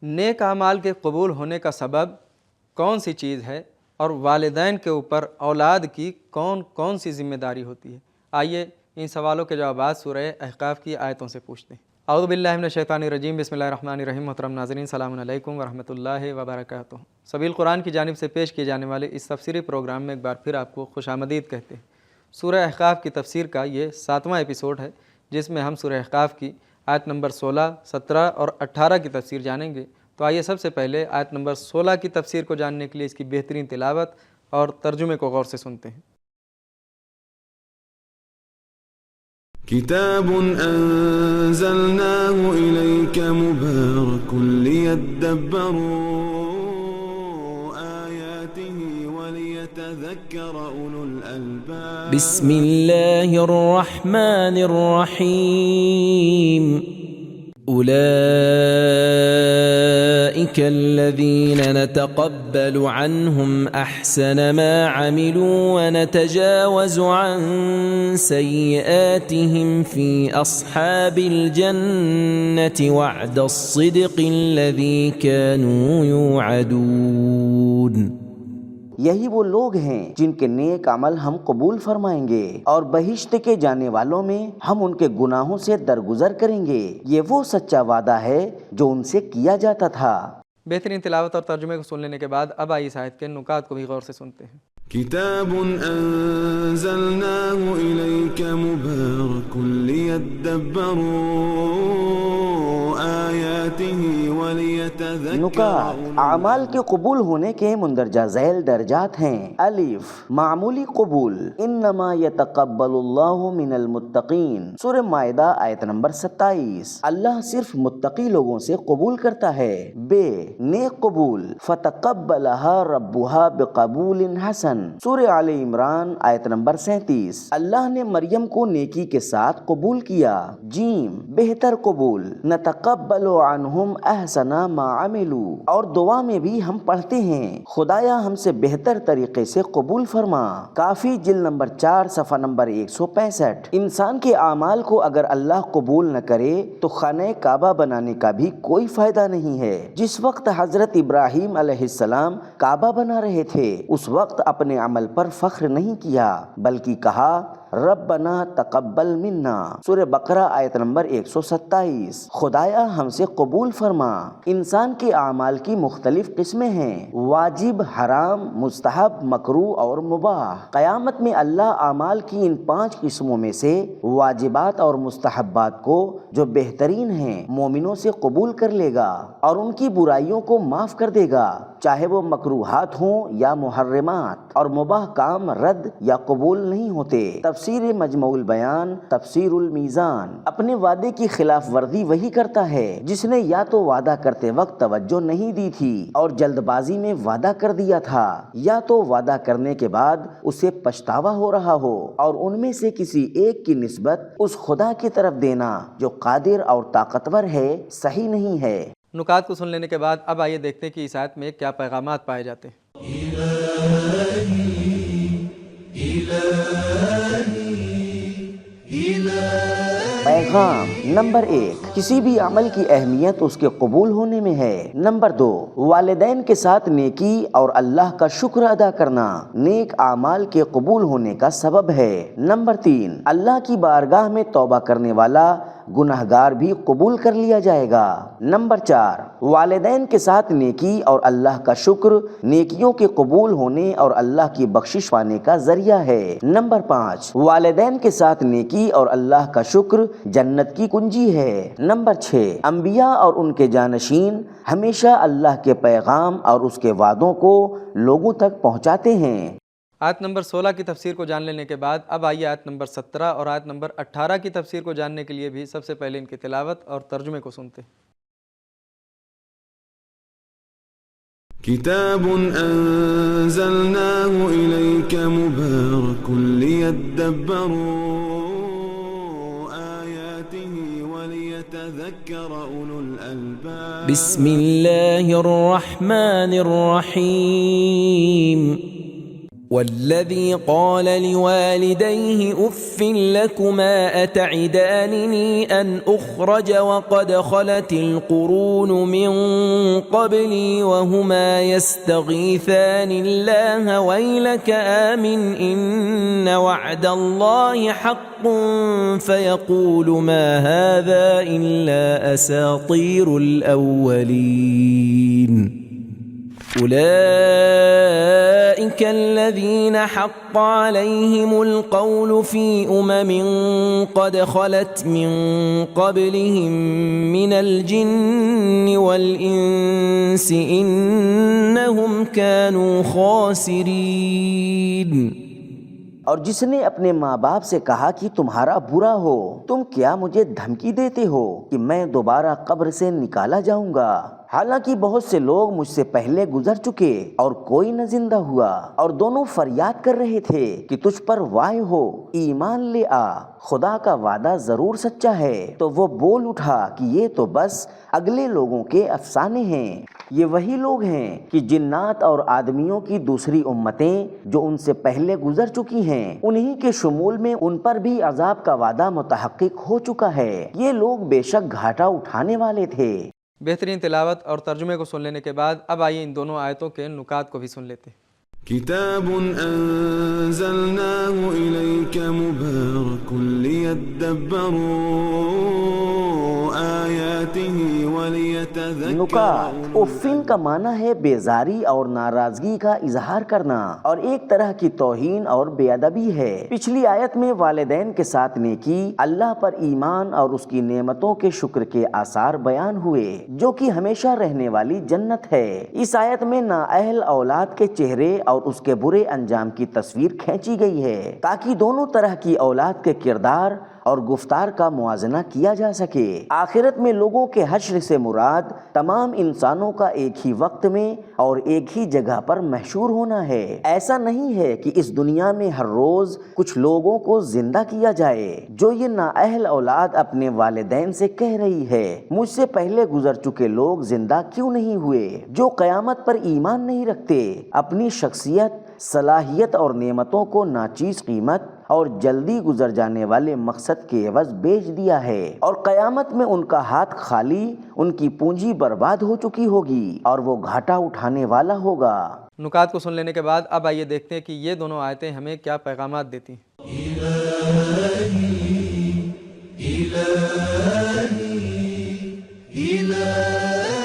نیک اعمال کے قبول ہونے کا سبب کون سی چیز ہے اور والدین کے اوپر اولاد کی کون کون سی ذمہ داری ہوتی ہے؟ آئیے ان سوالوں کے جوابات سورہ احقاف کی آیتوں سے پوچھتے ہیں۔ اعوذ باللہ من الشیطان الرجیم، بسم اللہ الرحمن الرحیم۔ محترم ناظرین، السلام علیکم ورحمۃ اللہ وبرکاتہ۔ سبیل قرآن کی جانب سے پیش کیے جانے والے اس تفسیری پروگرام میں ایک بار پھر آپ کو خوش آمدید کہتے ہیں۔ سورہ احقاف کی تفسیر کا یہ 7واں ایپیسوڈ ہے، جس میں ہم سورہ احقاف کی آیت نمبر 16، 17 اور 18 کی تفسیر جانیں گے۔ تو آئیے سب سے پہلے آیت نمبر 16 کی تفسیر کو جاننے کے لیے اس کی بہترین تلاوت اور ترجمے کو غور سے سنتے ہیں۔ کتاب انزلناه الیک مبارک لیدبروا آیاته ولیتذکر اولو الالباب۔ بسم اللہ الرحمن الرحیم۔ أولئك الذين نتقبل عنهم أحسن ما عملوا ونتجاوز عن سيئاتهم في أصحاب الجنة وعد الصدق الذي كانوا يوعدون۔ یہی وہ لوگ ہیں جن کے نیک عمل ہم قبول فرمائیں گے اور بہشت کے جانے والوں میں ہم ان کے گناہوں سے درگزر کریں گے۔ یہ وہ سچا وعدہ ہے جو ان سے کیا جاتا تھا۔ بہترین تلاوت اور ترجمے کو سن لینے کے بعد اب آئیے اس آیت کے نکات کو بھی غور سے سنتے ہیں۔ کتاب انزلناه الیک مبارک لیدبروا آیاته ولیتذکر۔ نکات اعمال کے قبول ہونے کے مندرجہ ذیل درجات ہیں۔ الف، معمولی قبول، انما یتقبل اللہ من المتقین، سورہ مائدہ آیت نمبر 27۔ اللہ صرف متقی لوگوں سے قبول کرتا ہے۔ بے، نیک قبول، فتقبلها ربها بقبول حسن، سورہ آل عمران آیت نمبر 37۔ اللہ نے مریم کو نیکی کے ساتھ قبول کیا۔ جیم، بہتر قبول، نتقبل عنہم احسن ما عملوا، اور دعا میں بھی ہم پڑھتے ہیں خدایا ہم سے بہتر طریقے سے قبول فرما۔ کافی جلد نمبر 4 صفحہ نمبر 165۔ انسان کے اعمال کو اگر اللہ قبول نہ کرے تو خانہ کعبہ بنانے کا بھی کوئی فائدہ نہیں ہے۔ جس وقت حضرت ابراہیم علیہ السلام کعبہ بنا رہے تھے اس وقت اپنے عمل پر فخر نہیں کیا بلکہ کہا ربنا تقبل منا، سورہ بقرہ آیت نمبر 127۔ خدایا ہم سے قبول فرما۔ انسان کے اعمال کی مختلف قسمیں ہیں، واجب، حرام، مستحب، مکروہ اور مباح۔ قیامت میں اللہ اعمال کی ان 5 قسموں میں سے واجبات اور مستحبات کو جو بہترین ہیں مومنوں سے قبول کر لے گا اور ان کی برائیوں کو معاف کر دے گا، چاہے وہ مکروہات ہوں یا محرمات، اور مباح کام رد یا قبول نہیں ہوتے۔ تفسیر مجموع البیان، تفسیر المیزان۔ اپنے وعدے کی خلاف ورزی وہی کرتا ہے جس نے یا تو وعدہ کرتے وقت توجہ نہیں دی تھی اور جلد بازی میں وعدہ کر دیا تھا، یا تو وعدہ کرنے کے بعد اسے پچھتاوا ہو رہا ہو، اور ان میں سے کسی ایک کی نسبت اس خدا کی طرف دینا جو قادر اور طاقتور ہے صحیح نہیں ہے۔ نکات کو سن لینے کے بعد اب آئیے دیکھتے ہیں کہ اس آیت میں کیا پیغامات پائے جاتے ہیں۔ پیغام نمبر 1، کسی بھی عمل کی اہمیت اس کے قبول ہونے میں ہے۔ نمبر 2، والدین کے ساتھ نیکی اور اللہ کا شکر ادا کرنا نیک اعمال کے قبول ہونے کا سبب ہے۔ نمبر 3، اللہ کی بارگاہ میں توبہ کرنے والا گناہگار بھی قبول کر لیا جائے گا۔ نمبر 4، والدین کے ساتھ نیکی اور اللہ کا شکر نیکیوں کے قبول ہونے اور اللہ کی بخشش پانے کا ذریعہ ہے۔ نمبر 5، والدین کے ساتھ نیکی اور اللہ کا شکر جنت کی کنجی ہے۔ نمبر 6، انبیاء اور ان کے جانشین ہمیشہ اللہ کے پیغام اور اس کے وعدوں کو لوگوں تک پہنچاتے ہیں۔ آیت نمبر 16 کی تفسیر کو جان لینے کے بعد اب آئیے آیت نمبر 17 اور آیت نمبر 18 کی تفسیر کو جاننے کے لیے بھی سب سے پہلے ان کی تلاوت اور ترجمے کو سنتے ہیں۔ کتاب انزلناه الیک مبارک لیدبروا آیاته ولیتذکر اولو الالباب۔ بسم اللہ الرحمن الرحیم۔ والذي قال لوالديه اف لكما اتعدانني ان اخرج وقد خلت القرون من قبلي وهما يستغيثان الله ويلك آمن ان وعد الله حق فيقول ما هذا الا اساطير الاولين أولئك الذين حق عليهم القول في قد خلت من قبلهم من الجن والإنس إنهم كانوا خاسرين. اور جس نے اپنے ماں باپ سے کہا کہ تمہارا برا ہو، تم کیا مجھے دھمکی دیتے ہو کہ میں دوبارہ قبر سے نکالا جاؤں گا، حالانکہ بہت سے لوگ مجھ سے پہلے گزر چکے اور کوئی نہ زندہ ہوا، اور دونوں فریاد کر رہے تھے کہ تجھ پر وائے ہو، ایمان لے آ، خدا کا وعدہ ضرور سچا ہے. تو وہ بول اٹھا کہ یہ تو بس اگلے لوگوں کے افسانے ہیں. یہ وہی لوگ ہیں کہ جنات اور آدمیوں کی دوسری امتیں جو ان سے پہلے گزر چکی ہیں، انہی کے شمول میں ان پر بھی عذاب کا وعدہ متحقق ہو چکا ہے. یہ لوگ بے شک گھاٹا اٹھانے والے تھے. بہترین تلاوت اور ترجمے کو سن لینے کے بعد اب آئیے ان دونوں آیتوں کے نکات کو بھی سن لیتے ہیں. كتاب أنزلناه إليك مبارك ليدبروا آياته وليتذكر. نکات افن کا معنی ہے بیزاری اور ناراضگی کا اظہار کرنا، اور ایک طرح کی توہین اور بے ادبی ہے. پچھلی آیت میں والدین کے ساتھ نیکی، اللہ پر ایمان اور اس کی نعمتوں کے شکر کے آثار بیان ہوئے جو کہ ہمیشہ رہنے والی جنت ہے. اس آیت میں نااہل اولاد کے چہرے اور اس کے برے انجام کی تصویر کھینچی گئی ہے تاکہ دونوں طرح کی اولاد کے کردار اور گفتار کا موازنہ کیا جا سکے. آخرت میں لوگوں کے حشر سے مراد تمام انسانوں کا ایک ہی وقت میں اور ایک ہی جگہ پر محشور ہونا ہے. ایسا نہیں ہے کہ اس دنیا میں ہر روز کچھ لوگوں کو زندہ کیا جائے جو یہ نااہل اولاد اپنے والدین سے کہہ رہی ہے مجھ سے پہلے گزر چکے لوگ زندہ کیوں نہیں ہوئے. جو قیامت پر ایمان نہیں رکھتے اپنی شخصیت، صلاحیت اور نعمتوں کو ناچیز قیمت اور جلدی گزر جانے والے مقصد کے عوض بیچ دیا ہے، اور قیامت میں ان کا ہاتھ خالی، ان کی پونجی برباد ہو چکی ہوگی اور وہ گھاٹا اٹھانے والا ہوگا. نکات کو سن لینے کے بعد اب آئیے دیکھتے ہیں کہ یہ دونوں آیتیں ہمیں کیا پیغامات دیتی ہیں.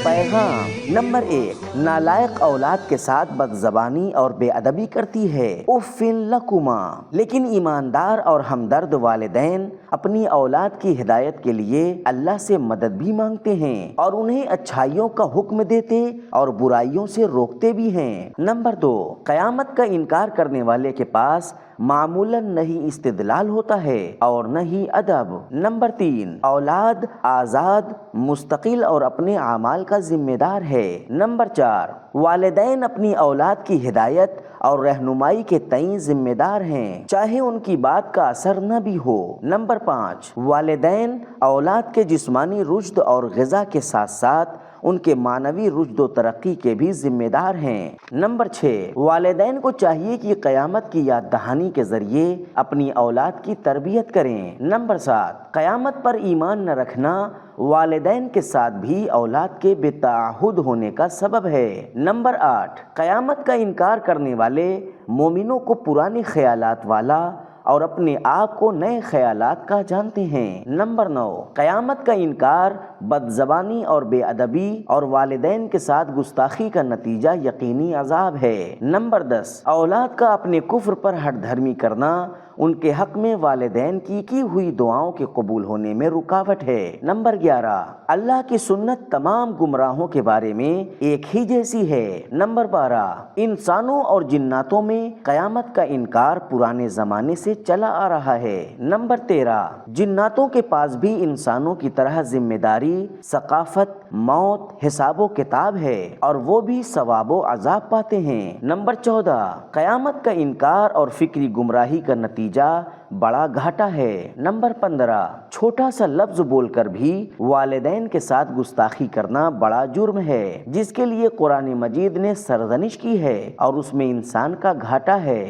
پیغام نمبر 1، نالائق اولاد کے ساتھ بدزبانی اور بے ادبی کرتی ہے. اف لکما. لیکن ایماندار اور ہمدرد والدین اپنی اولاد کی ہدایت کے لیے اللہ سے مدد بھی مانگتے ہیں اور انہیں اچھائیوں کا حکم دیتے اور برائیوں سے روکتے بھی ہیں. نمبر 2، قیامت کا انکار کرنے والے کے پاس معمولاً نہیں استدلال ہوتا ہے اور نہ ہی ادب. نمبر 3، اولاد آزاد، مستقل اور اپنے اعمال کا ذمہ دار ہے. نمبر 4، والدین اپنی اولاد کی ہدایت اور رہنمائی کے تئیں ذمہ دار ہیں چاہے ان کی بات کا اثر نہ بھی ہو. نمبر 5، والدین اولاد کے جسمانی رشد اور غذا کے ساتھ ساتھ ان کے معنوی رشد و ترقی کے بھی ذمہ دار ہیں. نمبر 6، والدین کو چاہیے کہ قیامت کی یاد دہانی کے ذریعے اپنی اولاد کی تربیت کریں. نمبر 7، قیامت پر ایمان نہ رکھنا والدین کے ساتھ بھی اولاد کے بے تعہد ہونے کا سبب ہے. نمبر 8، قیامت کا انکار کرنے والے مومنوں کو پرانے خیالات والا اور اپنے آپ کو نئے خیالات کا جانتے ہیں. نمبر 9، قیامت کا انکار بدزبانی اور بے ادبی اور والدین کے ساتھ گستاخی کا نتیجہ یقینی عذاب ہے. نمبر 10، اولاد کا اپنے کفر پر ہٹ دھرمی کرنا ان کے حق میں والدین کی ہوئی دعاؤں کے قبول ہونے میں رکاوٹ ہے. نمبر 11، اللہ کی سنت تمام گمراہوں کے بارے میں ایک ہی جیسی ہے. نمبر 12، انسانوں اور جناتوں میں قیامت کا انکار پرانے زمانے سے چلا آ رہا ہے. نمبر 13، جناتوں کے پاس بھی انسانوں کی طرح ذمہ داری، ثقافت، موت، حساب و کتاب ہے اور وہ بھی ثواب و عذاب پاتے ہیں. نمبر 14، قیامت کا انکار اور فکری گمراہی کا نتیجہ نتیجہ بڑا گھاٹا ہے۔ نمبر 15، چھوٹا سا لفظ بول کر بھی والدین کے ساتھ گستاخی کرنا بڑا جرم ہے، جس کے لیے قرآن مجید نے سرزنش کی ہے اور اس میں انسان کا گھاٹا ہے۔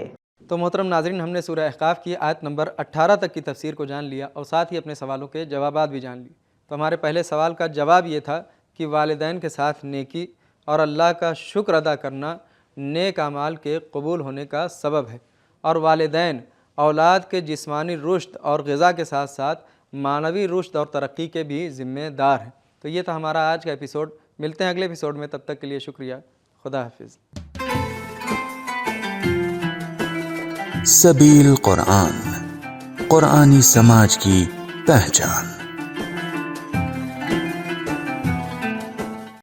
تو محترم ناظرین، ہم نے سورہ احقاف کی آیت نمبر 18 تک کی تفسیر کو جان لیا اور ساتھ ہی اپنے سوالوں کے جوابات بھی جان لیے۔ تو ہمارے پہلے سوال کا جواب یہ تھا کہ والدین کے ساتھ نیکی اور اللہ کا شکر ادا کرنا نیک اعمال کے قبول ہونے کا سبب ہے، اور والدین اولاد کے جسمانی رشد اور غذا کے ساتھ ساتھ معنوی رشد اور ترقی کے بھی ذمہ دار ہیں۔ تو یہ تھا ہمارا آج کا ایپیسوڈ۔ ملتے ہیں اگلے ایپیسوڈ میں، تب تک کے لیے شکریہ۔ خدا حافظ۔ سبیل قرآن، قرآنی سماج کی پہچان۔